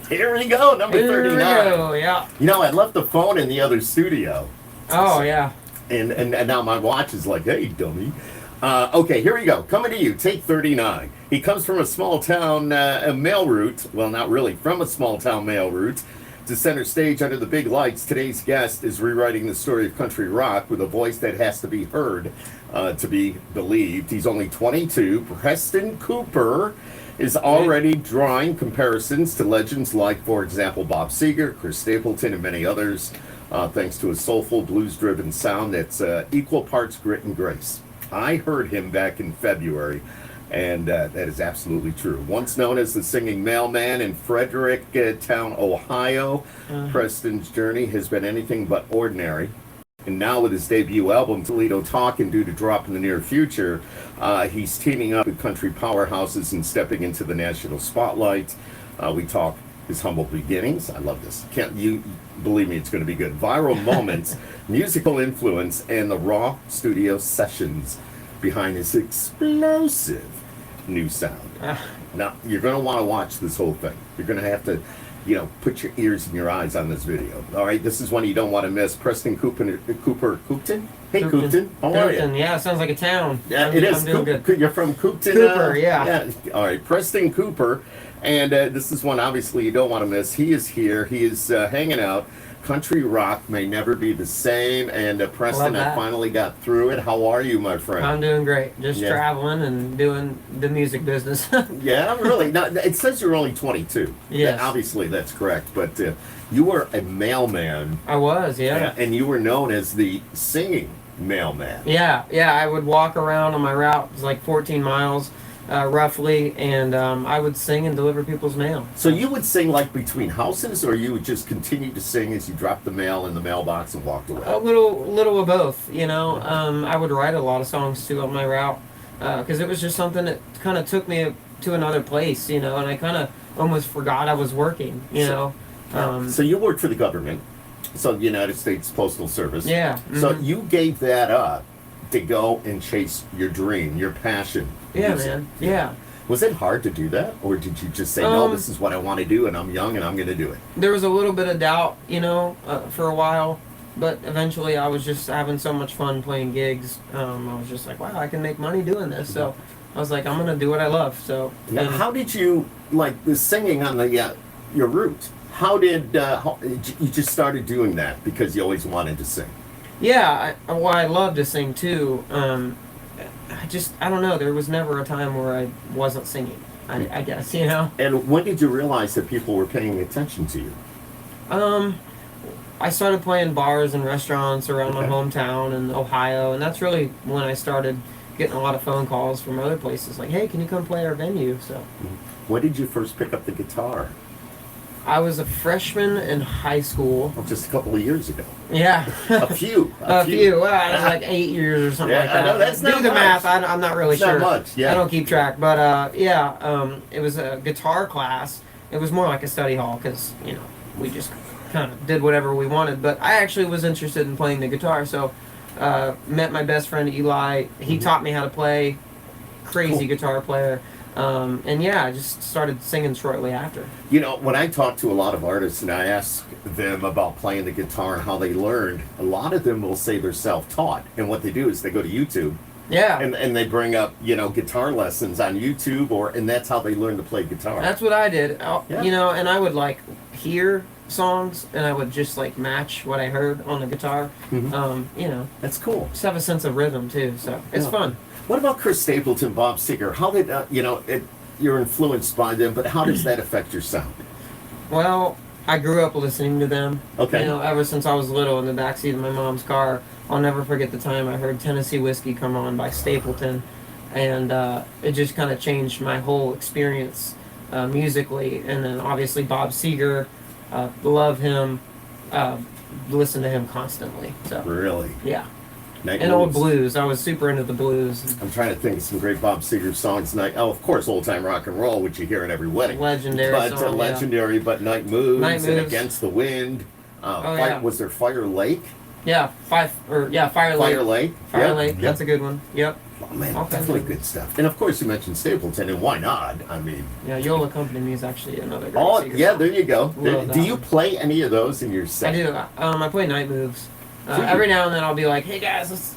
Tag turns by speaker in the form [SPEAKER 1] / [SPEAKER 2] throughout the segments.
[SPEAKER 1] Here we go, number 39.
[SPEAKER 2] Yeah.
[SPEAKER 1] You know, I left the phone in the other studio.
[SPEAKER 2] Oh, yeah.
[SPEAKER 1] And now my watch is like, hey, dummy. Okay, here we go. Coming to you, take 39. He comes from a small town mail route. Well, not really, from a small town mail route to center stage under the big lights. Today's guest is rewriting the story of country rock with a voice that has to be heard to be believed. He's only 22. Preston Cooper is already drawing comparisons to legends like, for example, Bob Seger, Chris Stapleton, and many others, thanks to a soulful, blues-driven sound that's equal parts grit and grace. I heard him back in February, and that is absolutely true. Once known as the singing mailman in Fredericktown, Ohio, Preston's journey has been anything but ordinary. And now with his debut album, Toledo Talkin', due to drop in the near future, he's teaming up with country powerhouses and stepping into the national spotlight. We talk his humble beginnings. I love this. Can't you believe me? It's going to be good. Viral moments, musical influence, and the raw studio sessions behind his explosive new sound. Now, you're going to want to watch this whole thing. You're going to have to, put your ears and your eyes on this video. All right, this is one you don't want to miss. Preston Cooper, Coopton? Hey, Coopton. How are you?
[SPEAKER 2] Yeah, sounds like a town.
[SPEAKER 1] Yeah, it is.
[SPEAKER 2] I'm doing good.
[SPEAKER 1] You're from Coopton?
[SPEAKER 2] Cooper, yeah.
[SPEAKER 1] All right, Preston Cooper. And this is one, obviously, you don't want to miss. He is here. He is hanging out. Country rock may never be the same. And Preston, I finally got through it. How are you, my friend?
[SPEAKER 2] I'm doing great. Just traveling and doing the music business.
[SPEAKER 1] Yeah, really. Now, it says you're only 22.
[SPEAKER 2] Yes.
[SPEAKER 1] Obviously, that's correct. But you were a mailman.
[SPEAKER 2] I was, yeah.
[SPEAKER 1] And you were known as the singing mailman.
[SPEAKER 2] Yeah. I would walk around on my route. It was like 14 miles. Roughly, and I would sing and deliver people's mail.
[SPEAKER 1] So you would sing like between houses, or you would just continue to sing as you dropped the mail in the mailbox and walked away?
[SPEAKER 2] A little of both, I would write a lot of songs too on my route, because it was just something that kind of took me to another place, and I kind of almost forgot I was working,
[SPEAKER 1] So you worked for the government, so the United States Postal Service.
[SPEAKER 2] Yeah. Mm-hmm.
[SPEAKER 1] So you gave that up to go and chase your dream, your passion.
[SPEAKER 2] Yeah,
[SPEAKER 1] music.
[SPEAKER 2] man. Yeah.
[SPEAKER 1] Was it hard to do that, or did you just say, no, this is what I want to do, and I'm young, and I'm going to do it?
[SPEAKER 2] There was a little bit of doubt, for a while, but eventually I was just having so much fun playing gigs. I was just like, wow, I can make money doing this. So I was like, I'm going to do what I love. So
[SPEAKER 1] now, how did you, like the singing on the your route, how did you just started doing that because you always wanted to sing?
[SPEAKER 2] Yeah, I love to sing too. I don't know, there was never a time where I wasn't singing, I guess,
[SPEAKER 1] And when did you realize that people were paying attention to you?
[SPEAKER 2] I started playing bars and restaurants around my hometown in Ohio, and that's really when I started getting a lot of phone calls from other places, like, hey, can you come play our venue? So,
[SPEAKER 1] when did you first pick up the guitar?
[SPEAKER 2] I was a freshman in high school.
[SPEAKER 1] Just a couple of years ago.
[SPEAKER 2] Yeah.
[SPEAKER 1] A few.
[SPEAKER 2] Well, it was like 8 years or something like that.
[SPEAKER 1] No, that's not
[SPEAKER 2] Do the
[SPEAKER 1] much.
[SPEAKER 2] math. I'm not really sure.
[SPEAKER 1] Not much. Yeah.
[SPEAKER 2] I don't keep track, but it was a guitar class. It was more like a study hall because we just kind of did whatever we wanted. But I actually was interested in playing the guitar, so met my best friend Eli. He taught me how to play. Crazy guitar player. I just started singing shortly after.
[SPEAKER 1] When I talk to a lot of artists and I ask them about playing the guitar and how they learned, a lot of them will say they're self-taught. And what they do is they go to YouTube.
[SPEAKER 2] Yeah.
[SPEAKER 1] And they bring up, guitar lessons on YouTube, and that's how they learn to play guitar.
[SPEAKER 2] That's what I did. And I would hear songs and I would just match what I heard on the guitar.
[SPEAKER 1] Mm-hmm. That's cool.
[SPEAKER 2] Just have a sense of rhythm too, so it's fun.
[SPEAKER 1] What about Chris Stapleton, Bob Seger? How did you're influenced by them, but how does that affect your sound?
[SPEAKER 2] Well, I grew up listening to them.
[SPEAKER 1] Okay.
[SPEAKER 2] Ever since I was little in the backseat of my mom's car. I'll never forget the time I heard Tennessee Whiskey come on by Stapleton, and it just kind of changed my whole experience musically. And then obviously Bob Seger, love him, listen to him constantly. So
[SPEAKER 1] really,
[SPEAKER 2] yeah.
[SPEAKER 1] Night
[SPEAKER 2] and
[SPEAKER 1] moves.
[SPEAKER 2] old blues. I was super into the blues.
[SPEAKER 1] I'm trying to think of some great Bob Seger songs. Of course, old time rock and roll, which you hear in every wedding.
[SPEAKER 2] Legendary song,
[SPEAKER 1] legendary. But Night Moves,
[SPEAKER 2] Night Moves.
[SPEAKER 1] And Against the Wind. Was there Fire Lake?
[SPEAKER 2] Yeah, Fire Lake.
[SPEAKER 1] Fire Lake.
[SPEAKER 2] Fire Lake.
[SPEAKER 1] Yep.
[SPEAKER 2] That's a good one. Yep.
[SPEAKER 1] Oh, man,
[SPEAKER 2] All kinds
[SPEAKER 1] definitely
[SPEAKER 2] of-
[SPEAKER 1] good stuff. And of course, you mentioned Stapleton, and why not? I mean,
[SPEAKER 2] Yeah, You'll Accompany Me is actually another great
[SPEAKER 1] oh
[SPEAKER 2] Seeger
[SPEAKER 1] yeah,
[SPEAKER 2] song.
[SPEAKER 1] there you go.
[SPEAKER 2] Love
[SPEAKER 1] Do
[SPEAKER 2] that
[SPEAKER 1] you
[SPEAKER 2] one.
[SPEAKER 1] play any of those in your
[SPEAKER 2] I
[SPEAKER 1] set?
[SPEAKER 2] do. I play Night Moves.
[SPEAKER 1] Do you?
[SPEAKER 2] Every now and then I'll be like, hey guys, let's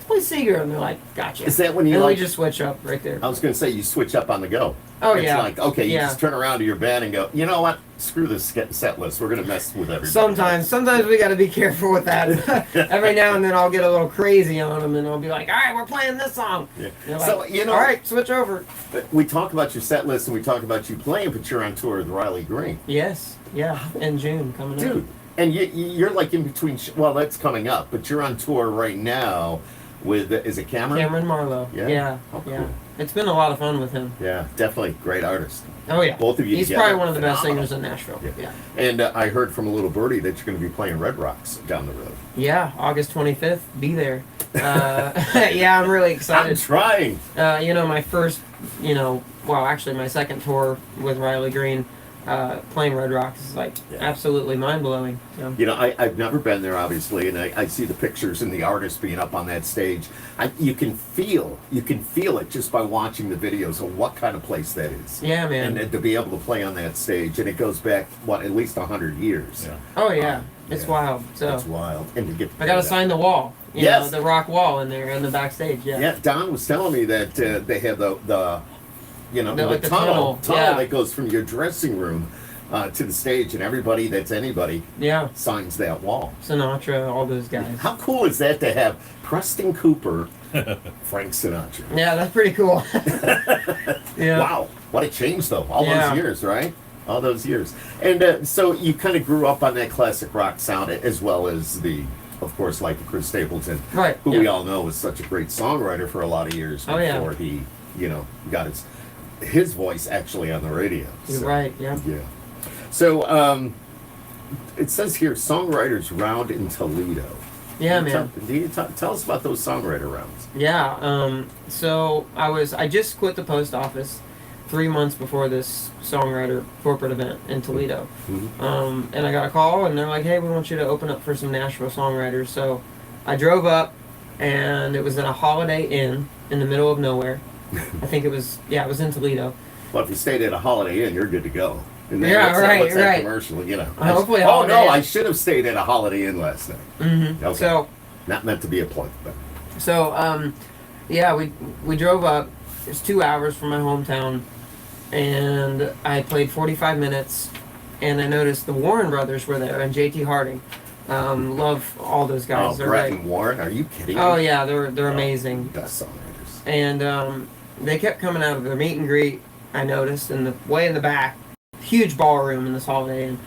[SPEAKER 2] play Seeger. And they're like, gotcha.
[SPEAKER 1] Is that when you
[SPEAKER 2] and
[SPEAKER 1] like?
[SPEAKER 2] we just switch up right there.
[SPEAKER 1] I was going to say you switch up on the go.
[SPEAKER 2] Oh,
[SPEAKER 1] It's
[SPEAKER 2] yeah.
[SPEAKER 1] like, okay, you
[SPEAKER 2] Yeah.
[SPEAKER 1] just turn around to your band and go, you know what? Screw this set list. We're going to mess with everybody.
[SPEAKER 2] Sometimes we got to be careful with that. Every now and then I'll get a little crazy on them, and I'll be like, all right, we're playing this song.
[SPEAKER 1] Yeah.
[SPEAKER 2] They're
[SPEAKER 1] So,
[SPEAKER 2] like,
[SPEAKER 1] you know,
[SPEAKER 2] all right, switch over.
[SPEAKER 1] we talk about your set list and we talk about you playing, but you're on tour with Riley Green.
[SPEAKER 2] Yes, yeah, in June coming up.
[SPEAKER 1] Dude, and you're like in between, well, that's coming up, but you're on tour right now with, is it Cameron?
[SPEAKER 2] Cameron Marlowe.
[SPEAKER 1] Yeah?
[SPEAKER 2] Yeah,
[SPEAKER 1] Oh,
[SPEAKER 2] yeah.
[SPEAKER 1] cool.
[SPEAKER 2] It's been a lot of fun with him.
[SPEAKER 1] Yeah, definitely. Great artist.
[SPEAKER 2] Oh yeah,
[SPEAKER 1] Both of you
[SPEAKER 2] He's
[SPEAKER 1] together,
[SPEAKER 2] probably one of the best
[SPEAKER 1] phenomenal.
[SPEAKER 2] singers in Nashville.
[SPEAKER 1] Yeah.
[SPEAKER 2] Yeah.
[SPEAKER 1] And I heard from a little birdie that you're going to be playing Red Rocks down the road.
[SPEAKER 2] Yeah, August 25th. Be there. Yeah, I'm really
[SPEAKER 1] I'm
[SPEAKER 2] excited.
[SPEAKER 1] trying.
[SPEAKER 2] My first, actually my second tour with Riley Green, playing Red Rocks is like
[SPEAKER 1] Yeah.
[SPEAKER 2] absolutely mind blowing. So.
[SPEAKER 1] You know, I've never been there, obviously, and I see the pictures and the artists being up on that stage. You can feel it just by watching the videos of what kind of place that is.
[SPEAKER 2] Yeah, man.
[SPEAKER 1] And to be able to play on that stage, and it goes back, at least 100 years.
[SPEAKER 3] Yeah.
[SPEAKER 2] Oh yeah, it's
[SPEAKER 1] yeah.
[SPEAKER 2] wild. So
[SPEAKER 1] That's wild. And to get
[SPEAKER 2] I got to sign the wall.
[SPEAKER 1] Yes.
[SPEAKER 2] The rock wall in there in the backstage. Yeah.
[SPEAKER 1] Yeah, Don was telling me that they have the
[SPEAKER 2] like the
[SPEAKER 1] tunnel
[SPEAKER 2] yeah.
[SPEAKER 1] that goes from your dressing room to the stage, and everybody that's anybody
[SPEAKER 2] Yeah.
[SPEAKER 1] signs that wall.
[SPEAKER 2] Sinatra, all those guys.
[SPEAKER 1] How cool is that to have Preston Cooper, Frank Sinatra?
[SPEAKER 2] Yeah, that's pretty cool. Yeah.
[SPEAKER 1] Wow, what a change though! All
[SPEAKER 2] Yeah.
[SPEAKER 1] those years, right? All those years, and so you kind of grew up on that classic rock sound, as well as of course, like Chris Stapleton,
[SPEAKER 2] Right.
[SPEAKER 1] who
[SPEAKER 2] yeah.
[SPEAKER 1] we all know was such a great songwriter for a lot of years
[SPEAKER 2] Oh, yeah.
[SPEAKER 1] before he, got his voice actually on the radio.
[SPEAKER 2] You're
[SPEAKER 1] So,
[SPEAKER 2] right. Yeah.
[SPEAKER 1] Yeah. So it says here, songwriters round in Toledo.
[SPEAKER 2] Yeah,
[SPEAKER 1] Can you
[SPEAKER 2] man.
[SPEAKER 1] tell us about those songwriter rounds.
[SPEAKER 2] Yeah. So I just quit the post office 3 months before this songwriter corporate event in Toledo.
[SPEAKER 1] Mhm.
[SPEAKER 2] And I got a call, and they're like, "Hey, we want you to open up for some Nashville songwriters." So I drove up, and it was in a Holiday Inn in the middle of nowhere. I think it was in Toledo.
[SPEAKER 1] Well, if you stayed at a Holiday Inn, you're good to go. And
[SPEAKER 2] Yeah,
[SPEAKER 1] what's that-
[SPEAKER 2] right,
[SPEAKER 1] what's that
[SPEAKER 2] right.
[SPEAKER 1] commercial,
[SPEAKER 2] Hopefully
[SPEAKER 1] oh
[SPEAKER 2] Holiday
[SPEAKER 1] no,
[SPEAKER 2] Inn.
[SPEAKER 1] I should have stayed at a Holiday Inn last night.
[SPEAKER 2] Mm-hmm.
[SPEAKER 1] Okay.
[SPEAKER 2] So
[SPEAKER 1] Not meant to be a plug, but
[SPEAKER 2] yeah, we drove up. It's 2 hours from my hometown, and I played 45 minutes, and I noticed the Warren brothers were there and JT Harding. Love all those guys.
[SPEAKER 1] oh,
[SPEAKER 2] They're
[SPEAKER 1] Brett
[SPEAKER 2] right.
[SPEAKER 1] and Warren, are you kidding
[SPEAKER 2] Oh
[SPEAKER 1] me?
[SPEAKER 2] yeah, they're
[SPEAKER 1] Oh,
[SPEAKER 2] amazing.
[SPEAKER 1] Best songwriters.
[SPEAKER 2] And they kept coming out of their meet and greet. I noticed, and the way in the back, huge ballroom in this Holiday Inn.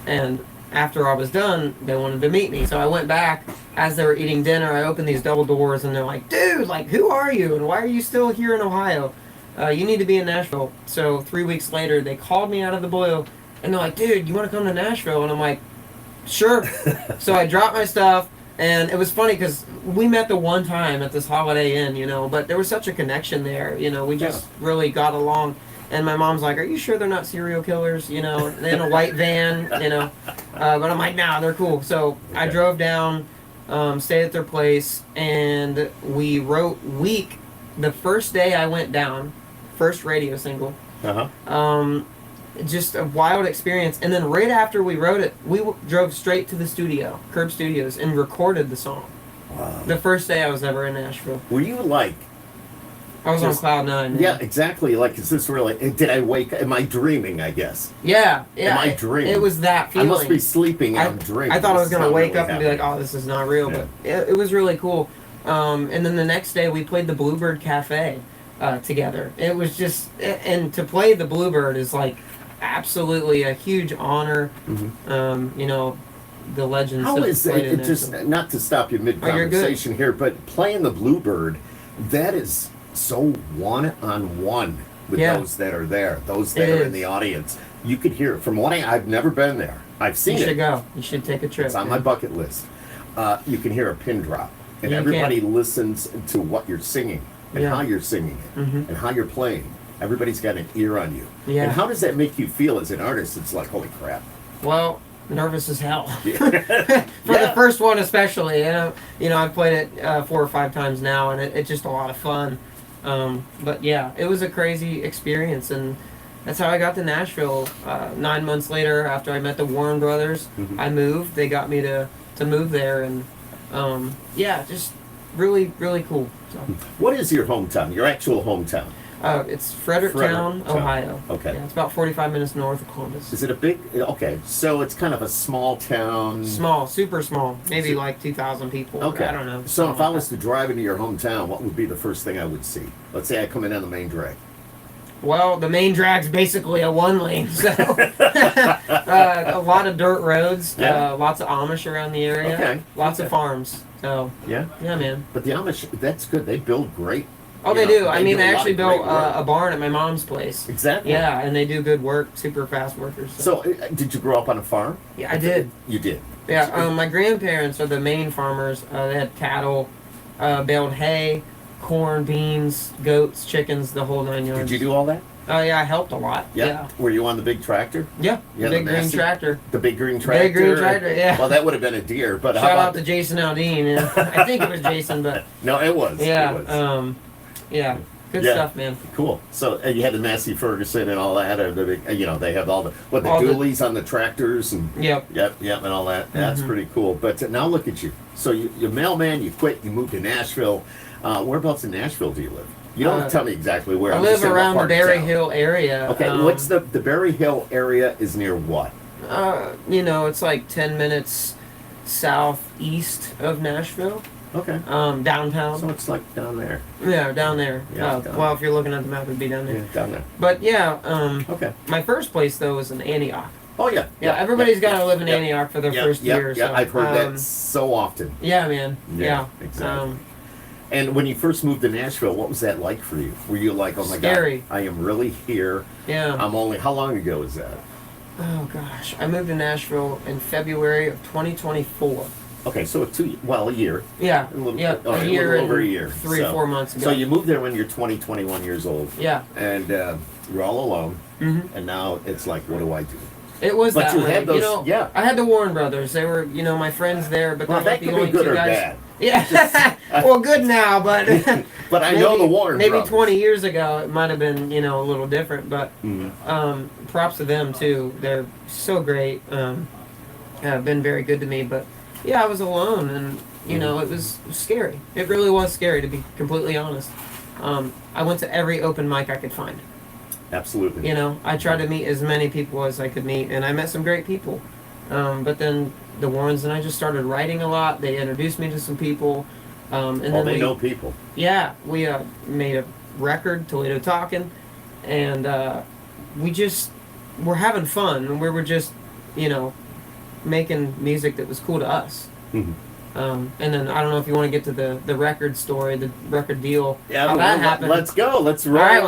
[SPEAKER 2] And after I was done, they wanted to meet me. So I went back as they were eating dinner. I opened these double doors, and they're like, "Dude, like, who are you? And why are you still here in Ohio? You need to be in Nashville." So 3 weeks later, they called me out of the blue, and they're like, "Dude, you want to come to Nashville?" And I'm like, "Sure." So I dropped my stuff. And it was funny because we met the one time at this Holiday Inn, but there was such a connection there. We just really got along. And my mom's like, "Are you sure they're not serial killers?" In a white van, But I'm like, "Nah, they're cool." So I
[SPEAKER 1] Okay.
[SPEAKER 2] drove down, stayed at their place, and we wrote Week the first day I went down, first radio single.
[SPEAKER 1] Uh-huh.
[SPEAKER 2] Just a wild experience. And then right after we wrote it, we drove straight to the studio, Curb Studios, and recorded the song.
[SPEAKER 1] Wow.
[SPEAKER 2] The first day I was ever in Nashville.
[SPEAKER 1] Were you like,
[SPEAKER 2] I was on
[SPEAKER 1] Just-
[SPEAKER 2] cloud nine. Man.
[SPEAKER 1] yeah, exactly, like, is this really, did I wake, am I dreaming, I guess?
[SPEAKER 2] Yeah.
[SPEAKER 1] Am I dreaming?
[SPEAKER 2] It was that feeling.
[SPEAKER 1] I must be sleeping and I'm dreaming.
[SPEAKER 2] I thought I was
[SPEAKER 1] This is
[SPEAKER 2] going to
[SPEAKER 1] not
[SPEAKER 2] wake
[SPEAKER 1] really
[SPEAKER 2] up and be like,
[SPEAKER 1] happening.
[SPEAKER 2] "Oh, this is not real,"
[SPEAKER 1] Yeah.
[SPEAKER 2] but it was really cool. And then the next day we played the Bluebird Cafe together. It was just, and to play the Bluebird is like absolutely a huge honor.
[SPEAKER 1] Mhm.
[SPEAKER 2] The legends.
[SPEAKER 1] How
[SPEAKER 2] that
[SPEAKER 1] is
[SPEAKER 2] played
[SPEAKER 1] it,
[SPEAKER 2] in
[SPEAKER 1] it just,
[SPEAKER 2] there.
[SPEAKER 1] not to stop you
[SPEAKER 2] you're good.
[SPEAKER 1] mid-conversation here, but playing the Bluebird, that is so one-on-one with
[SPEAKER 2] Yeah.
[SPEAKER 1] those that are there, those that
[SPEAKER 2] It
[SPEAKER 1] are in
[SPEAKER 2] is.
[SPEAKER 1] the audience. You could hear it. From what I've never been there. I've seen
[SPEAKER 2] You
[SPEAKER 1] it.
[SPEAKER 2] should go. You should take a trip.
[SPEAKER 1] It's on
[SPEAKER 2] man.
[SPEAKER 1] my bucket list. You can hear a pin drop, and
[SPEAKER 2] You
[SPEAKER 1] everybody listens to what you're singing and
[SPEAKER 2] Yeah.
[SPEAKER 1] how you're singing it
[SPEAKER 2] Mhm.
[SPEAKER 1] and how you're playing. Everybody's got an ear on you.
[SPEAKER 2] Yeah.
[SPEAKER 1] And how does that make you feel as an artist? It's like, holy crap.
[SPEAKER 2] Well, nervous as hell. For the first one especially. And, I've played it 4 or 5 times now, and it's just a lot of fun. But yeah, it was a crazy experience, and that's how I got to Nashville. 9 months later, after I met the Warren brothers, I moved. They got me to move there, and just really, really cool. So.
[SPEAKER 1] What is your hometown, your actual hometown?
[SPEAKER 2] It's Fredericktown, Ohio.
[SPEAKER 1] Okay.
[SPEAKER 2] Yeah, it's about 45 minutes north of Columbus.
[SPEAKER 1] Is it a big, okay, so it's kind of a small town.
[SPEAKER 2] Small, super small. Maybe like 2,000 people.
[SPEAKER 1] Okay.
[SPEAKER 2] I don't know.
[SPEAKER 1] So if I was to drive into your hometown, what would be the first thing I would see? Let's say I come in on the main drag.
[SPEAKER 2] Well, the main drag's basically a 1-lane, so a lot of dirt roads, lots of Amish around the area, lots of farms. So yeah, man.
[SPEAKER 1] But the Amish, that's good. They build great.
[SPEAKER 2] Oh, they do. I mean, they actually built a barn at my mom's place.
[SPEAKER 1] Exactly.
[SPEAKER 2] Yeah, and they do good work, super fast workers.
[SPEAKER 1] So did you grow up on a farm?
[SPEAKER 2] Yeah, I did.
[SPEAKER 1] You did?
[SPEAKER 2] Yeah, my grandparents are the main farmers. They had cattle, baled hay, corn, beans, goats, chickens, the whole 9 yards.
[SPEAKER 1] Did you do all that?
[SPEAKER 2] Oh, yeah, I helped a lot. Yeah.
[SPEAKER 1] Were you on the big tractor?
[SPEAKER 2] Yeah, the big green tractor.
[SPEAKER 1] The big green tractor?
[SPEAKER 2] Big green tractor, yeah.
[SPEAKER 1] Well, that would have been a deer, but
[SPEAKER 2] Shout out to Jason Aldean. Yeah. I think it was Jason, but...
[SPEAKER 1] No, it was.
[SPEAKER 2] Yeah,
[SPEAKER 1] it was.
[SPEAKER 2] Yeah. Good stuff, man.
[SPEAKER 1] Cool. So you had the Massey Ferguson and all that, or the big, they have all the dualies on the tractors and
[SPEAKER 2] yep,
[SPEAKER 1] and all that. That's pretty cool. But now look at you. So you're mailman. You quit. You moved to Nashville. Whereabouts in Nashville do you live? You don't have to tell me exactly where.
[SPEAKER 2] I live around the Berry Hill area.
[SPEAKER 1] Okay, what's the Berry Hill area is near what?
[SPEAKER 2] It's like 10 minutes southeast of Nashville.
[SPEAKER 1] Okay.
[SPEAKER 2] Downtown.
[SPEAKER 1] So it's like down there.
[SPEAKER 2] Yeah, down there.
[SPEAKER 1] Yeah,
[SPEAKER 2] well, if you're looking at the map, it'd be down there.
[SPEAKER 1] Yeah, down there.
[SPEAKER 2] But yeah,
[SPEAKER 1] okay.
[SPEAKER 2] My first place though was in Antioch.
[SPEAKER 1] Oh yeah.
[SPEAKER 2] Yeah, everybody's got to live in Antioch for their first year.
[SPEAKER 1] Yeah,
[SPEAKER 2] so,
[SPEAKER 1] I've heard that so often.
[SPEAKER 2] Yeah, man. Yeah.
[SPEAKER 1] Exactly. And when you first moved to Nashville, what was that like for you? Were you like, oh my
[SPEAKER 2] Scary.
[SPEAKER 1] God, I am really here?
[SPEAKER 2] Yeah.
[SPEAKER 1] How long ago was that?
[SPEAKER 2] Oh gosh, I moved to Nashville in February of 2024.
[SPEAKER 1] Okay, so a year.
[SPEAKER 2] Yeah,
[SPEAKER 1] a little over a year.
[SPEAKER 2] 3 or 4 months ago.
[SPEAKER 1] So you moved there when you're 20, 21 years old.
[SPEAKER 2] Yeah.
[SPEAKER 1] And you're all alone. Mm-hmm. And now it's like, what do I do?
[SPEAKER 2] It was
[SPEAKER 1] but
[SPEAKER 2] that
[SPEAKER 1] you
[SPEAKER 2] way.
[SPEAKER 1] had those,
[SPEAKER 2] I had the Warren brothers. They were, my friends there, but they're like the only 2 guys.
[SPEAKER 1] Bad.
[SPEAKER 2] Yeah. Well, good now, but
[SPEAKER 1] but I know the Warren
[SPEAKER 2] maybe
[SPEAKER 1] brothers.
[SPEAKER 2] 20 years ago it might have been, a little different, but props to them too. They're so great. Have been very good to me, but yeah, I was alone, and it was scary. It really was scary, to be completely honest. I went to every open mic I could find.
[SPEAKER 1] Absolutely.
[SPEAKER 2] I tried to meet as many people as I could meet, and I met some great people. But then the Warrens and I just started writing a lot. They introduced me to some people. And then
[SPEAKER 1] they know people.
[SPEAKER 2] Yeah, we made a record, Toledo Talkin', and we just were having fun, and we were just, making music that was cool to us. Mm-hmm. And then I don't know if you want to get to the record story, the record deal.
[SPEAKER 1] Yeah,
[SPEAKER 2] how that happened.
[SPEAKER 1] Let's go. Let's go
[SPEAKER 2] right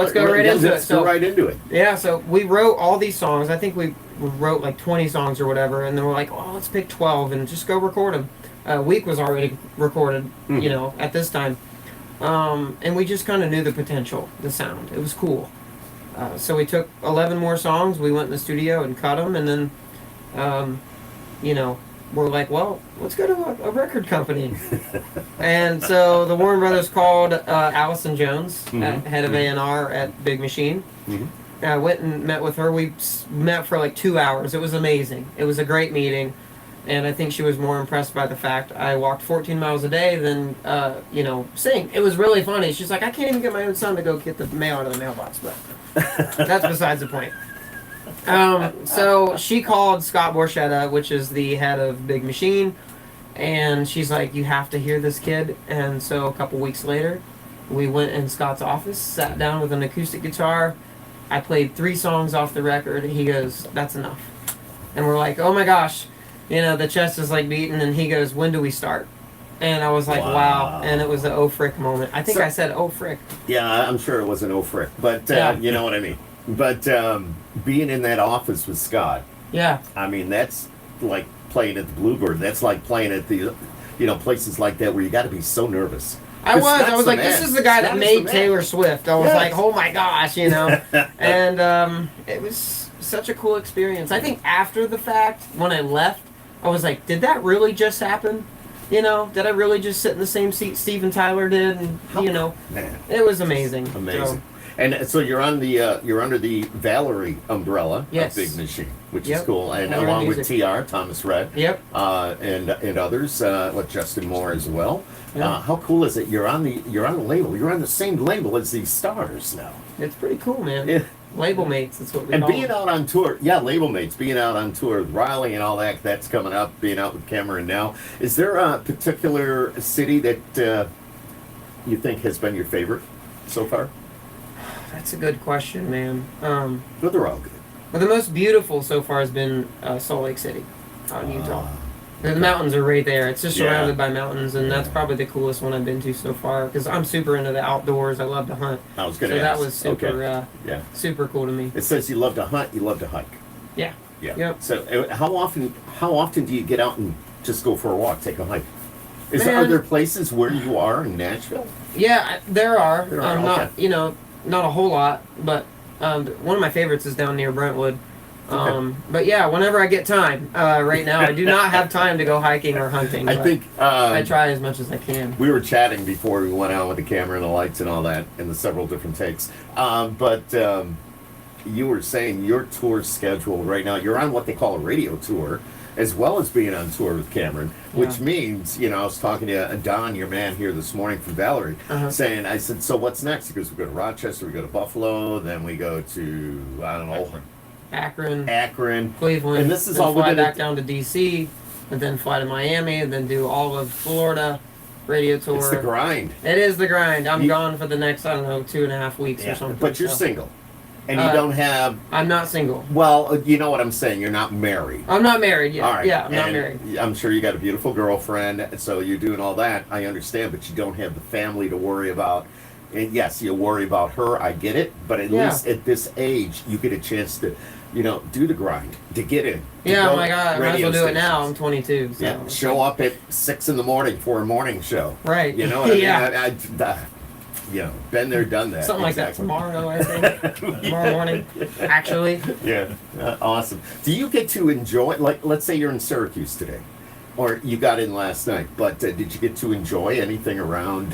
[SPEAKER 2] into it.
[SPEAKER 1] Let's go right into it.
[SPEAKER 2] Yeah, so we wrote all these songs. I think we wrote like 20 songs or whatever, and then we're like, oh, let's pick 12 and just go record them. A week was already recorded, at this time. And we just kind of knew the potential, the sound. It was cool. So we took 11 more songs. We went in the studio and cut them, and then, we're like, well, let's go to a record company. And so the Warren Brothers called Allison Jones, head of A&R at Big Machine. Mm-hmm. I went and met with her. We met for like 2 hours. It was amazing. It was a great meeting. And I think she was more impressed by the fact I walked 14 miles a day than, sing. It was really funny. She's like, I can't even get my own son to go get the mail out of the mailbox. But that's besides the point. So she called Scott Borchetta, which is the head of Big Machine, and she's like, you have to hear this kid. And so a couple weeks later, we went in Scott's office, sat down with an acoustic guitar. I played 3 songs off the record. He goes, that's enough. And we're like, oh my gosh, the chest is like beating, and he goes, when do we start? And I was like, wow. And it was the oh frick moment. I think I said oh frick.
[SPEAKER 1] Yeah, I'm sure it was an oh frick, but you know what I mean. But being in that office with Scott, I mean, that's like playing at the Bluebird. That's like playing at the, places like that where you got to be so nervous.
[SPEAKER 2] I was like, this is the guy that made Taylor Swift. I was like, oh my gosh, and it was such a cool experience. I think after the fact, when I left, I was like, did that really just happen? You know, did I really just sit in the same seat Steven Tyler did? And you know,
[SPEAKER 1] Man.
[SPEAKER 2] it was amazing.
[SPEAKER 1] Amazing.
[SPEAKER 2] So,
[SPEAKER 1] And so you're on the you're under the Valerie umbrella
[SPEAKER 2] Yes.
[SPEAKER 1] of Big Machine, which
[SPEAKER 2] Yep.
[SPEAKER 1] is cool, and
[SPEAKER 2] Valerie
[SPEAKER 1] along with
[SPEAKER 2] Music.
[SPEAKER 1] TR Thomas Red,
[SPEAKER 2] Yep.
[SPEAKER 1] and others, like Justin Moore as well.
[SPEAKER 2] Yeah.
[SPEAKER 1] How cool is it? You're on the label. You're on the same label as these stars now.
[SPEAKER 2] It's pretty cool, man.
[SPEAKER 1] Yeah.
[SPEAKER 2] Label mates, that's what we
[SPEAKER 1] And
[SPEAKER 2] call
[SPEAKER 1] being
[SPEAKER 2] them.
[SPEAKER 1] out on tour, yeah, label mates, being out on tour with Riley and all that, that's coming up, being out with Cameron now. Is there a particular city that you think has been your favorite so far?
[SPEAKER 2] That's a good question, man.
[SPEAKER 1] But they're all good.
[SPEAKER 2] But the most beautiful so far has been Salt Lake City, out in Utah.
[SPEAKER 1] Ah,
[SPEAKER 2] The mountains are right there. It's just
[SPEAKER 1] Yeah.
[SPEAKER 2] surrounded by mountains, and that's
[SPEAKER 1] Yeah.
[SPEAKER 2] probably the coolest one I've been to so far. Because I'm super into the outdoors. I love to hunt,
[SPEAKER 1] I was
[SPEAKER 2] so
[SPEAKER 1] going to
[SPEAKER 2] that
[SPEAKER 1] ask.
[SPEAKER 2] was super,
[SPEAKER 1] Okay. Yeah.
[SPEAKER 2] super cool to me.
[SPEAKER 1] It says you love to hunt, you love to hike.
[SPEAKER 2] Yeah.
[SPEAKER 1] Yeah.
[SPEAKER 2] Yep.
[SPEAKER 1] So how often do you get out and just go for a walk, take a hike? Are
[SPEAKER 2] Man.
[SPEAKER 1] there places where you are in Nashville?
[SPEAKER 2] Yeah, there are.
[SPEAKER 1] There are,
[SPEAKER 2] Not
[SPEAKER 1] okay.
[SPEAKER 2] Not a whole lot, but one of my favorites is down near Brentwood.
[SPEAKER 1] Okay.
[SPEAKER 2] But yeah, whenever I get time. Right now, I do not have time to go hiking or hunting.
[SPEAKER 1] I
[SPEAKER 2] but
[SPEAKER 1] think
[SPEAKER 2] I try as much as I can.
[SPEAKER 1] we were chatting before we went out with the camera and the lights and all that, and the several different takes. But you were saying your tour schedule right now, you're on what they call a radio tour, as well as being on tour with Cameron, which
[SPEAKER 2] Yeah.
[SPEAKER 1] means, I was talking to Don, your man here this morning from Valerie,
[SPEAKER 2] Uh-huh.
[SPEAKER 1] saying, I said, so what's next? He goes, we go to Rochester, we go to Buffalo, then we go to, I don't know, Akron.
[SPEAKER 2] Cleveland,
[SPEAKER 1] And this is
[SPEAKER 2] then
[SPEAKER 1] all we're
[SPEAKER 2] fly
[SPEAKER 1] gonna
[SPEAKER 2] back down to DC, and then fly to Miami, and then do all of Florida radio tour.
[SPEAKER 1] It's the grind.
[SPEAKER 2] It is the grind. I'm
[SPEAKER 1] You-
[SPEAKER 2] gone for the next, I don't know, 2.5 weeks or something.
[SPEAKER 1] But you're
[SPEAKER 2] so.
[SPEAKER 1] single. And you
[SPEAKER 2] Uh,
[SPEAKER 1] don't have,
[SPEAKER 2] I'm not single.
[SPEAKER 1] well, you know what I'm saying, you're not married.
[SPEAKER 2] I'm not married yet.
[SPEAKER 1] All right.
[SPEAKER 2] Yeah, I'm not
[SPEAKER 1] and
[SPEAKER 2] married.
[SPEAKER 1] I'm sure you got a beautiful girlfriend, so you're doing all that. I understand, but you don't have the family to worry about. And yes, you worry about her. I get it, but at
[SPEAKER 2] Yeah.
[SPEAKER 1] least at this age, you get a chance to, do the grind, to get in. to
[SPEAKER 2] Yeah,
[SPEAKER 1] go
[SPEAKER 2] oh my God, I might as
[SPEAKER 1] radio
[SPEAKER 2] well do it now.
[SPEAKER 1] stations.
[SPEAKER 2] I'm 22. So
[SPEAKER 1] Yeah, show up at 6 a.m. for a morning show.
[SPEAKER 2] Right.
[SPEAKER 1] You know what I mean?
[SPEAKER 2] Yeah.
[SPEAKER 1] Been there, done that.
[SPEAKER 2] Something like that
[SPEAKER 1] Exactly.
[SPEAKER 2] tomorrow, I think. Tomorrow morning, actually.
[SPEAKER 1] Yeah, awesome. Do you get to enjoy, like, let's say you're in Syracuse today, or you got in last night, but did you get to enjoy anything around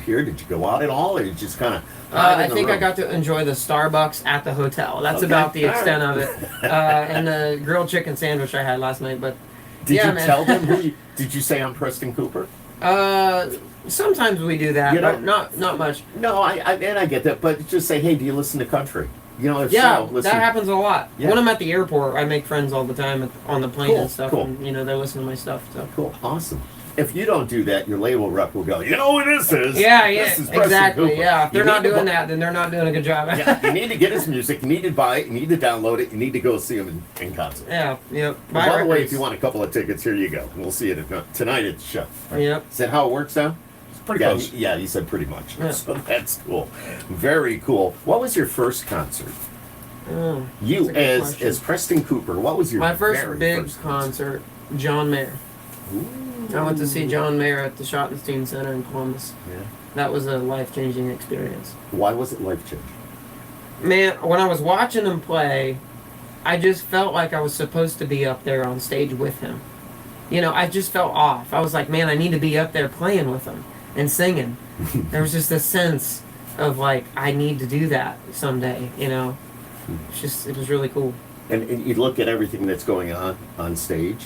[SPEAKER 1] here? Did you go out at all, or you just kind of?
[SPEAKER 2] I think I got to enjoy the Starbucks at the hotel. That's
[SPEAKER 1] Okay.
[SPEAKER 2] about the
[SPEAKER 1] All
[SPEAKER 2] extent
[SPEAKER 1] right.
[SPEAKER 2] of it. And the grilled chicken sandwich I had last night. But
[SPEAKER 1] Did
[SPEAKER 2] yeah,
[SPEAKER 1] you
[SPEAKER 2] man.
[SPEAKER 1] tell them did you say I'm Preston Cooper?
[SPEAKER 2] Sometimes we do that,
[SPEAKER 1] You know-
[SPEAKER 2] but not much.
[SPEAKER 1] No, I get that, but just say, hey, do you listen to country? If
[SPEAKER 2] Yeah,
[SPEAKER 1] so, listen.
[SPEAKER 2] that happens a lot.
[SPEAKER 1] Yeah.
[SPEAKER 2] When I'm at the airport, I make friends all the time on the plane
[SPEAKER 1] Cool,
[SPEAKER 2] and stuff.
[SPEAKER 1] cool.
[SPEAKER 2] And they listen to my stuff. So.
[SPEAKER 1] Cool, awesome. If you don't do that, your label rep will go, you know who this is?
[SPEAKER 2] Yeah,
[SPEAKER 1] This is Preston
[SPEAKER 2] exactly.
[SPEAKER 1] Cooper."
[SPEAKER 2] Yeah, if they're
[SPEAKER 1] You
[SPEAKER 2] not
[SPEAKER 1] need to
[SPEAKER 2] doing
[SPEAKER 1] bu-
[SPEAKER 2] that, then they're not doing a good job.
[SPEAKER 1] Yeah, you need to get his music, you need to buy it, you need to download it, you need to go see him in concert.
[SPEAKER 2] Yeah, yep.
[SPEAKER 1] By the way,
[SPEAKER 2] records.
[SPEAKER 1] if you want a couple of tickets, here you go. We'll see it tonight at the show.
[SPEAKER 2] Yep.
[SPEAKER 1] Is that how it works now?
[SPEAKER 3] Pretty
[SPEAKER 1] yeah,
[SPEAKER 3] close.
[SPEAKER 1] He said pretty much.
[SPEAKER 2] Yeah.
[SPEAKER 1] So that's cool. Very cool. What was your first concert?
[SPEAKER 2] Oh,
[SPEAKER 1] You
[SPEAKER 2] that's a good question.
[SPEAKER 1] as Preston Cooper. What was your
[SPEAKER 2] My first
[SPEAKER 1] very
[SPEAKER 2] big
[SPEAKER 1] first
[SPEAKER 2] concert, John Mayer. I went to see John Mayer at the Schottenstein Center in Columbus.
[SPEAKER 1] Yeah.
[SPEAKER 2] That was a life-changing experience.
[SPEAKER 1] Why was it life changing?
[SPEAKER 2] Man, when I was watching him play, I just felt like I was supposed to be up there on stage with him. I just felt off. I was like, man, I need to be up there playing with him and singing. There was just a sense of like, I need to do that someday, it was really cool.
[SPEAKER 1] And you look at everything that's going on stage,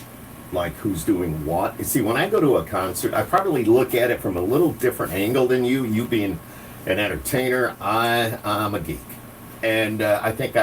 [SPEAKER 1] like who's doing what. You see, when I go to a concert, I probably look at it from a little different angle than you. You being an entertainer, I'm a geek. And I think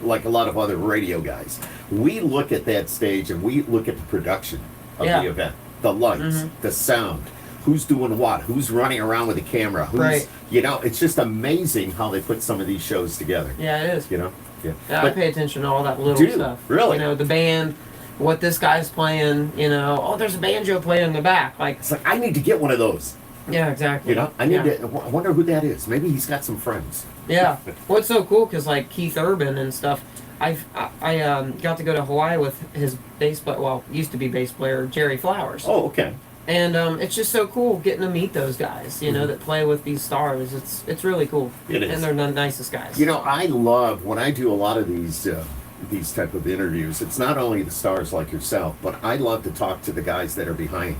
[SPEAKER 1] like a lot of other radio guys, we look at that stage and we look at the production of
[SPEAKER 2] Yeah.
[SPEAKER 1] the event, the lights, the sound, who's doing what, who's running around with the camera, who's,
[SPEAKER 2] Right.
[SPEAKER 1] it's just amazing how they put some of these shows together,
[SPEAKER 2] Yeah, it is.
[SPEAKER 1] Yeah.
[SPEAKER 2] Yeah, I
[SPEAKER 1] But
[SPEAKER 2] pay attention to all that little
[SPEAKER 1] Do you?
[SPEAKER 2] stuff.
[SPEAKER 1] Really?
[SPEAKER 2] The band, what this guy's playing, there's a banjo playing in the back. Like,
[SPEAKER 1] it's like, I need to get one of those,
[SPEAKER 2] yeah, exactly.
[SPEAKER 1] I need
[SPEAKER 2] Yeah.
[SPEAKER 1] to, I wonder who that is. Maybe he's got some friends.
[SPEAKER 2] Yeah. What's so cool, because like Keith Urban and stuff, I got to go to Hawaii with his bass player, used to be bass player, Jerry Flowers.
[SPEAKER 1] Oh, okay.
[SPEAKER 2] And it's just so cool getting to meet those guys, that play with these stars. It's really cool.
[SPEAKER 1] It is.
[SPEAKER 2] And they're the nicest guys.
[SPEAKER 1] I love when I do a lot of these these type of interviews, it's not only the stars like yourself, but I love to talk to the guys that are behind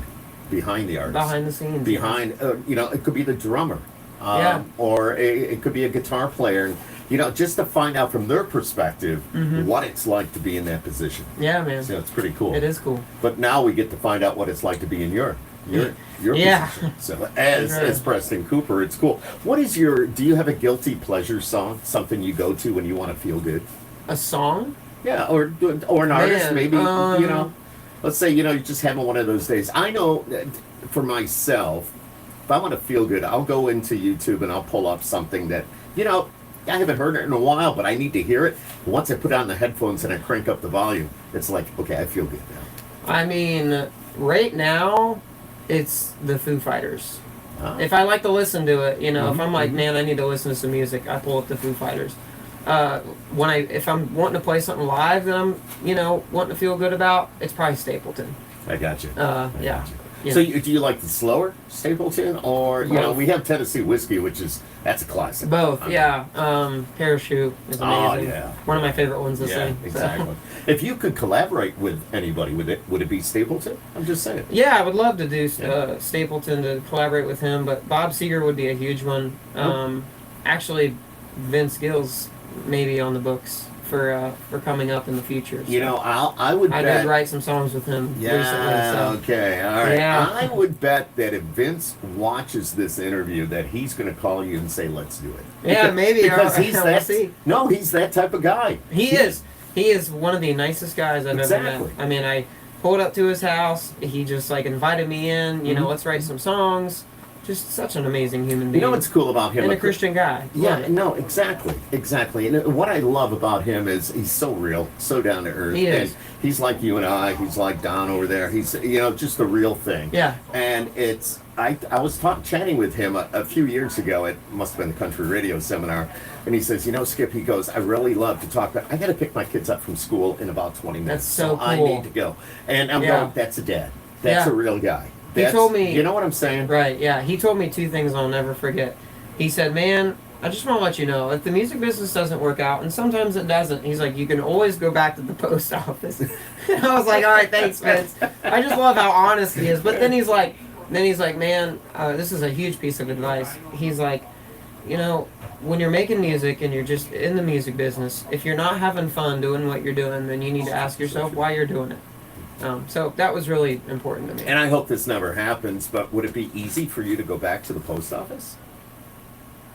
[SPEAKER 1] the artist,
[SPEAKER 2] Behind the scenes.
[SPEAKER 1] behind it could be the drummer,
[SPEAKER 2] Yeah.
[SPEAKER 1] or it could be a guitar player, just to find out from their perspective what it's like to be in that position.
[SPEAKER 2] Yeah, man.
[SPEAKER 1] So it's pretty cool.
[SPEAKER 2] It is cool.
[SPEAKER 1] But now we get to find out what it's like to be in your
[SPEAKER 2] Yeah.
[SPEAKER 1] position. So as Preston Cooper, it's cool. Do you have a guilty pleasure song, something you go to when you want to feel good?
[SPEAKER 2] A song?
[SPEAKER 1] Yeah, or an artist,
[SPEAKER 2] Man,
[SPEAKER 1] maybe, let's say, you're just having one of those days. I know that for myself, if I want to feel good, I'll go into YouTube and I'll pull up something that, I haven't heard it in a while, but I need to hear it. Once I put on the headphones and I crank up the volume, it's like, okay, I feel good now.
[SPEAKER 2] I mean, right now, it's the Foo Fighters.
[SPEAKER 1] Ah.
[SPEAKER 2] If I like to listen to it, if I'm like, man, I need to listen to some music, I pull up the Foo Fighters. If I'm wanting to play something live that I'm, wanting to feel good about, it's probably Stapleton.
[SPEAKER 1] I got you.
[SPEAKER 2] Yeah.
[SPEAKER 1] So do you like the slower Stapleton, or
[SPEAKER 2] Both.
[SPEAKER 1] we have Tennessee Whiskey, that's a classic.
[SPEAKER 2] Both, yeah. Parachute is amazing.
[SPEAKER 1] yeah.
[SPEAKER 2] One of my favorite ones to sing. so.
[SPEAKER 1] Exactly. If you could collaborate with anybody, would it be Stapleton? I'm just saying.
[SPEAKER 2] Yeah, I would love to do Stapleton to collaborate with him, but Bob Seger would be a huge one. Actually, Vince Gill's maybe on the books for coming up in the future. So.
[SPEAKER 1] I would
[SPEAKER 2] I
[SPEAKER 1] bet.
[SPEAKER 2] did write some songs with him recently.
[SPEAKER 1] Yeah,
[SPEAKER 2] So.
[SPEAKER 1] okay, all right.
[SPEAKER 2] Yeah.
[SPEAKER 1] I would bet that if Vince watches this interview, that he's going to call you and say, "Let's do it."
[SPEAKER 2] Yeah, maybe.
[SPEAKER 1] Because
[SPEAKER 2] I'll-
[SPEAKER 1] he's
[SPEAKER 2] we'll
[SPEAKER 1] that.
[SPEAKER 2] see.
[SPEAKER 1] No, he's that type of guy.
[SPEAKER 2] He is. He is one of the nicest guys I've ever
[SPEAKER 1] Exactly.
[SPEAKER 2] met. I mean, I pulled up to his house. He just invited me in. Let's write some songs. Just such an amazing human being.
[SPEAKER 1] You know what's cool about him?
[SPEAKER 2] And a Christian guy.
[SPEAKER 1] Yeah,
[SPEAKER 2] Love it.
[SPEAKER 1] no, exactly. And what I love about him is he's so real, so down to earth.
[SPEAKER 2] He is.
[SPEAKER 1] And he's like you and I. He's like Don over there. He's just the real thing.
[SPEAKER 2] Yeah.
[SPEAKER 1] And I was chatting with him a few years ago. It must have been the country radio seminar, and he says, Skip, he goes, I really love to talk, but I got to pick my kids up from school in about 20 minutes.
[SPEAKER 2] That's so cool.
[SPEAKER 1] I need to go. And I'm going, that's a dad. That's
[SPEAKER 2] Yeah.
[SPEAKER 1] a real guy.
[SPEAKER 2] He told me.
[SPEAKER 1] You know what I'm saying?
[SPEAKER 2] Right, yeah. He told me two things I'll never forget. He said, man, I just want to let you know, if the music business doesn't work out, and sometimes it doesn't, he's like, you can always go back to the post office. I was like, all right, thanks, Vince. I just love how honest he is. But then he's like, man, this is a huge piece of advice. He's like, when you're making music and you're just in the music business, if you're not having fun doing what you're doing, then you need to ask yourself why you're doing it. So that was really important to me.
[SPEAKER 1] And I hope this never happens, but would it be easy for you to go back to the post office?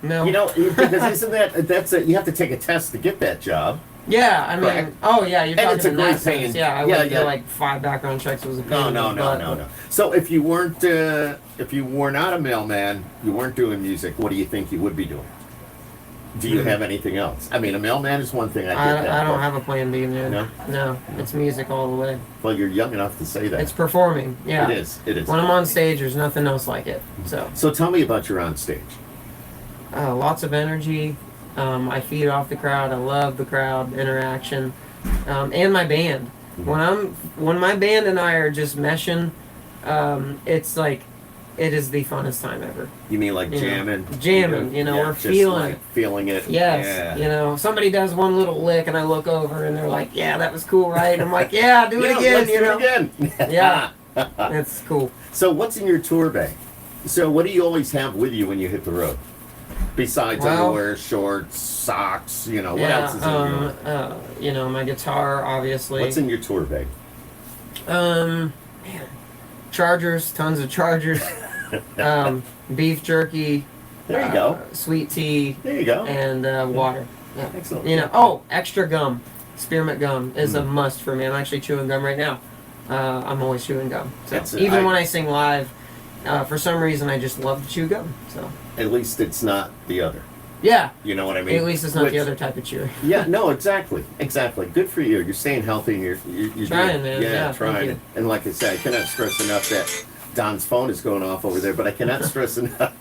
[SPEAKER 2] No.
[SPEAKER 1] Because that's you have to take a test to get that job.
[SPEAKER 2] Yeah, I mean,
[SPEAKER 1] Correct.
[SPEAKER 2] Oh yeah, you're
[SPEAKER 1] And
[SPEAKER 2] talking
[SPEAKER 1] it's a
[SPEAKER 2] in
[SPEAKER 1] great
[SPEAKER 2] that sense.
[SPEAKER 1] paying-
[SPEAKER 2] Yeah, I
[SPEAKER 1] yeah,
[SPEAKER 2] went
[SPEAKER 1] yeah.
[SPEAKER 2] through like 5 background checks. It was a pain.
[SPEAKER 1] No. So if you were not a mailman, you weren't doing music, what do you think you would be doing? Do you have anything else? I mean, a mailman is one thing. I get that.
[SPEAKER 2] I don't
[SPEAKER 1] but-
[SPEAKER 2] have a plan B, man. No, it's music all the way.
[SPEAKER 1] Well, you're young enough to say that.
[SPEAKER 2] It's performing. Yeah,
[SPEAKER 1] It is.
[SPEAKER 2] When I'm on stage, there's nothing else like it. So
[SPEAKER 1] So tell me about your on stage.
[SPEAKER 2] lots of energy. I feed off the crowd. I love the crowd interaction, and my band. When my band and I are just meshing, it's like it is the funnest time ever.
[SPEAKER 1] You mean like jamming?
[SPEAKER 2] Jamming, we're
[SPEAKER 1] just
[SPEAKER 2] feeling it.
[SPEAKER 1] Feeling it.
[SPEAKER 2] Yes,
[SPEAKER 1] Yeah.
[SPEAKER 2] somebody does one little lick and I look over and they're like, yeah, that was cool, right? And I'm like, yeah, do it again,
[SPEAKER 1] Let's do it again.
[SPEAKER 2] Yeah, that's cool.
[SPEAKER 1] So what's in your tour bag? So what do you always have with you when you hit the road? Besides underwear, shorts, socks, what else is in your
[SPEAKER 2] my guitar, obviously.
[SPEAKER 1] What's in your tour bag?
[SPEAKER 2] Man, chargers, tons of chargers. Beef jerky.
[SPEAKER 1] There you go.
[SPEAKER 2] Sweet tea.
[SPEAKER 1] There you go.
[SPEAKER 2] And water. Yeah.
[SPEAKER 1] Excellent.
[SPEAKER 2] Extra gum. Spearmint gum is a must for me. I'm actually chewing gum right now. I'm always chewing gum. So even when I sing live, for some reason I just love to chew gum. So
[SPEAKER 1] at least it's not the other.
[SPEAKER 2] Yeah.
[SPEAKER 1] You know what I mean?
[SPEAKER 2] At least it's not the other type of chew.
[SPEAKER 1] Yeah, no, exactly. Good for you. You're staying healthy and you're
[SPEAKER 2] trying,
[SPEAKER 1] doing,
[SPEAKER 2] man.
[SPEAKER 1] Yeah,
[SPEAKER 2] Thank
[SPEAKER 1] trying.
[SPEAKER 2] you.
[SPEAKER 1] And like I said, I cannot stress enough that Don's phone is going off over there, but I cannot stress enough.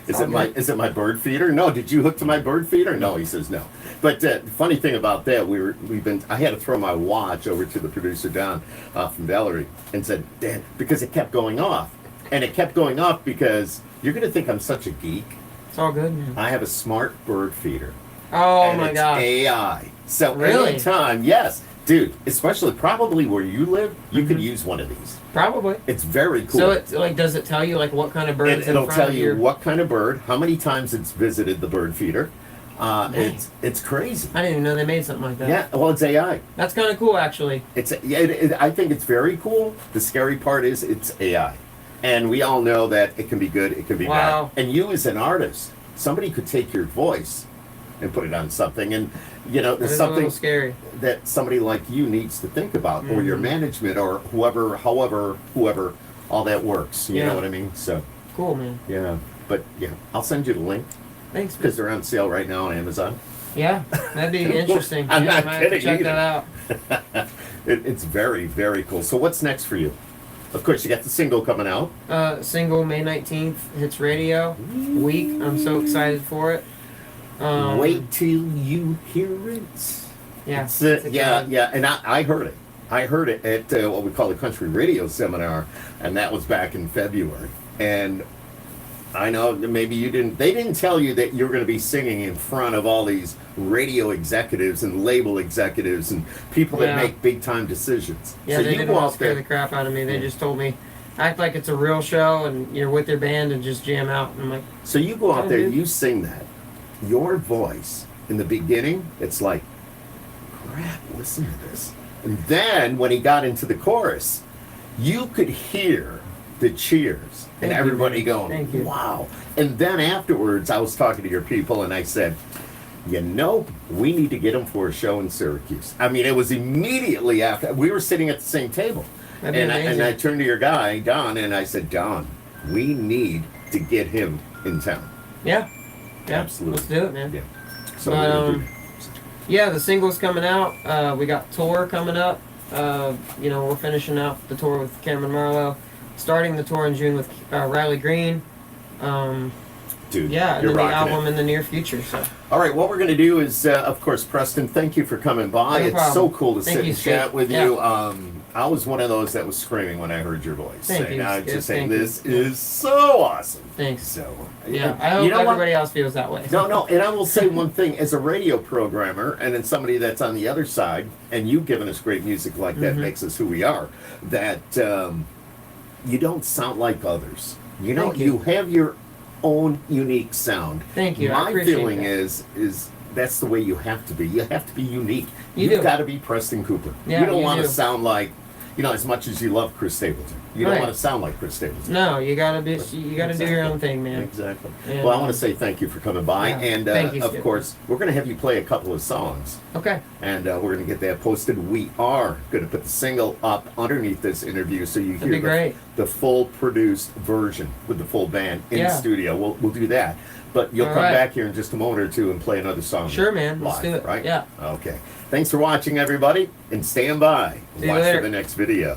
[SPEAKER 1] Is it my bird feeder? No, did you hook to my bird feeder? No, he says no. But the funny thing about that, I had to throw my watch over to the producer Don from Valerie and said, Dad, because it kept going off. And it kept going off because you're going to think I'm such a geek.
[SPEAKER 2] It's all good, man.
[SPEAKER 1] I have a smart bird feeder.
[SPEAKER 2] Oh
[SPEAKER 1] and
[SPEAKER 2] my
[SPEAKER 1] it's
[SPEAKER 2] gosh.
[SPEAKER 1] AI. So
[SPEAKER 2] Really?
[SPEAKER 1] anytime, yes, dude, especially probably where you live, you could use one of these.
[SPEAKER 2] Probably.
[SPEAKER 1] It's very cool.
[SPEAKER 2] So it like does it tell you like what kind of birds?
[SPEAKER 1] It'll
[SPEAKER 2] in front
[SPEAKER 1] tell
[SPEAKER 2] of
[SPEAKER 1] you
[SPEAKER 2] your...
[SPEAKER 1] what kind of bird, how many times it's visited the bird feeder.
[SPEAKER 2] Nice.
[SPEAKER 1] It's crazy.
[SPEAKER 2] I didn't even know they made something like that.
[SPEAKER 1] Yeah, well, it's AI.
[SPEAKER 2] That's kind of cool, actually.
[SPEAKER 1] I think it's very cool. The scary part is it's AI, and we all know that it can be good, it can be
[SPEAKER 2] Wow.
[SPEAKER 1] bad. And you, as an artist, somebody could take your voice and put it on something, and you know,
[SPEAKER 2] That
[SPEAKER 1] there's
[SPEAKER 2] is a
[SPEAKER 1] something
[SPEAKER 2] little scary.
[SPEAKER 1] that somebody like you needs to think about, or your
[SPEAKER 2] Mhm.
[SPEAKER 1] management, or whoever, all that works. You
[SPEAKER 2] Yeah.
[SPEAKER 1] know what I mean? So
[SPEAKER 2] Cool, man.
[SPEAKER 1] yeah, but yeah, I'll send you the link
[SPEAKER 2] Thanks. Man.
[SPEAKER 1] because they're on sale right now on Amazon.
[SPEAKER 2] Yeah, that'd be interesting.
[SPEAKER 1] I'm
[SPEAKER 2] yeah,
[SPEAKER 1] not
[SPEAKER 2] I might have to
[SPEAKER 1] kidding
[SPEAKER 2] check
[SPEAKER 1] either.
[SPEAKER 2] that out.
[SPEAKER 1] It's very, very cool. So what's next for you? Of course, you got the single coming out.
[SPEAKER 2] Single May 19th hits radio week. I'm so excited for it.
[SPEAKER 1] Wait till you hear it.
[SPEAKER 2] Yeah,
[SPEAKER 1] It's,
[SPEAKER 2] it's a
[SPEAKER 1] yeah,
[SPEAKER 2] good-
[SPEAKER 1] yeah. And I heard it. I heard it at what we call the country radio seminar, and that was back in February. And I know that maybe you didn't. They didn't tell you that you're going to be singing in front of all these radio executives and label executives and people that
[SPEAKER 2] Yeah.
[SPEAKER 1] make big time decisions.
[SPEAKER 2] Yeah,
[SPEAKER 1] so
[SPEAKER 2] they
[SPEAKER 1] you
[SPEAKER 2] didn't
[SPEAKER 1] go
[SPEAKER 2] want
[SPEAKER 1] out
[SPEAKER 2] to scare
[SPEAKER 1] there.
[SPEAKER 2] the crap out of me. They
[SPEAKER 1] Yeah.
[SPEAKER 2] just told me, act like it's a real show and you're with your band and just jam out. And I'm like,
[SPEAKER 1] So you go out
[SPEAKER 2] Yeah,
[SPEAKER 1] there,
[SPEAKER 2] dude.
[SPEAKER 1] you sing that. Your voice in the beginning, it's like, crap, listen to this. And then when he got into the chorus, you could hear the cheers and
[SPEAKER 2] Thank you,
[SPEAKER 1] everybody
[SPEAKER 2] man.
[SPEAKER 1] going,
[SPEAKER 2] Thank you.
[SPEAKER 1] wow. And then afterwards, I was talking to your people and I said, you know, we need to get him for a show in Syracuse. I mean, it was immediately after. We were sitting at the same table.
[SPEAKER 2] that'd be
[SPEAKER 1] And
[SPEAKER 2] amazing.
[SPEAKER 1] I turned to your guy, Don, and I said, Don, we need to get him in town.
[SPEAKER 2] yeah. Yeah.
[SPEAKER 1] Absolutely.
[SPEAKER 2] Let's do it, man.
[SPEAKER 1] Yeah. So
[SPEAKER 2] But,
[SPEAKER 1] we're gonna do
[SPEAKER 2] Yeah, the single's coming out. We got tour coming up. We're finishing out the tour with Cameron Marlowe. Starting the tour in June with Riley Green.
[SPEAKER 1] Dude,
[SPEAKER 2] Yeah, and
[SPEAKER 1] you're
[SPEAKER 2] then the
[SPEAKER 1] rocking
[SPEAKER 2] album
[SPEAKER 1] it.
[SPEAKER 2] in the near future. So
[SPEAKER 1] All right, what we're going to do is, of course, Preston, thank you for coming by.
[SPEAKER 2] No
[SPEAKER 1] It's
[SPEAKER 2] problem.
[SPEAKER 1] so cool to
[SPEAKER 2] Thank
[SPEAKER 1] sit
[SPEAKER 2] you,
[SPEAKER 1] and chat
[SPEAKER 2] Skip.
[SPEAKER 1] with
[SPEAKER 2] Yeah.
[SPEAKER 1] you. I was one of those that was screaming when I heard your voice.
[SPEAKER 2] Thank you,
[SPEAKER 1] I was
[SPEAKER 2] Skip.
[SPEAKER 1] just saying,
[SPEAKER 2] Thank you.
[SPEAKER 1] this is so awesome.
[SPEAKER 2] thanks.
[SPEAKER 1] So,
[SPEAKER 2] Yeah, I hope
[SPEAKER 1] you know what?
[SPEAKER 2] everybody else feels that way.
[SPEAKER 1] No, and I will say one thing as a radio programmer and then somebody that's on the other side, and you've given us great music like that,
[SPEAKER 2] Mhm.
[SPEAKER 1] makes us who we are, that you don't sound like others. You know,
[SPEAKER 2] Thank you.
[SPEAKER 1] have your own unique sound.
[SPEAKER 2] Thank you. I
[SPEAKER 1] My
[SPEAKER 2] appreciate
[SPEAKER 1] feeling
[SPEAKER 2] that.
[SPEAKER 1] is that's the way you have to be. You have to be unique.
[SPEAKER 2] You
[SPEAKER 1] You've
[SPEAKER 2] do.
[SPEAKER 1] got to be Preston Cooper.
[SPEAKER 2] Yeah,
[SPEAKER 1] you don't
[SPEAKER 2] you
[SPEAKER 1] want to
[SPEAKER 2] do.
[SPEAKER 1] sound like, as much as you love Chris Stapleton. You don't
[SPEAKER 2] Right.
[SPEAKER 1] want to sound like Chris Stapleton.
[SPEAKER 2] No, you gotta do your own thing, man.
[SPEAKER 1] Exactly.
[SPEAKER 2] And,
[SPEAKER 1] Well, I want to say thank you for coming by,
[SPEAKER 2] Yeah.
[SPEAKER 1] and
[SPEAKER 2] Thank you,
[SPEAKER 1] of
[SPEAKER 2] Skip.
[SPEAKER 1] course, we're going to have you play a couple of songs,
[SPEAKER 2] Okay.
[SPEAKER 1] and we're going to get that posted. We are going to put the single up underneath this interview, so you
[SPEAKER 2] That'd be
[SPEAKER 1] hear
[SPEAKER 2] great.
[SPEAKER 1] the full produced version with the full band in
[SPEAKER 2] Yeah.
[SPEAKER 1] studio. We'll do that, but you'll
[SPEAKER 2] All
[SPEAKER 1] come
[SPEAKER 2] right.
[SPEAKER 1] back here in just a moment or two and play another song.
[SPEAKER 2] Sure, man. Let's
[SPEAKER 1] live,
[SPEAKER 2] do it.
[SPEAKER 1] Right?
[SPEAKER 2] Yeah.
[SPEAKER 1] Okay. Thanks for watching, everybody, and stand by.
[SPEAKER 2] See you
[SPEAKER 1] Watch
[SPEAKER 2] later.
[SPEAKER 1] for the next video.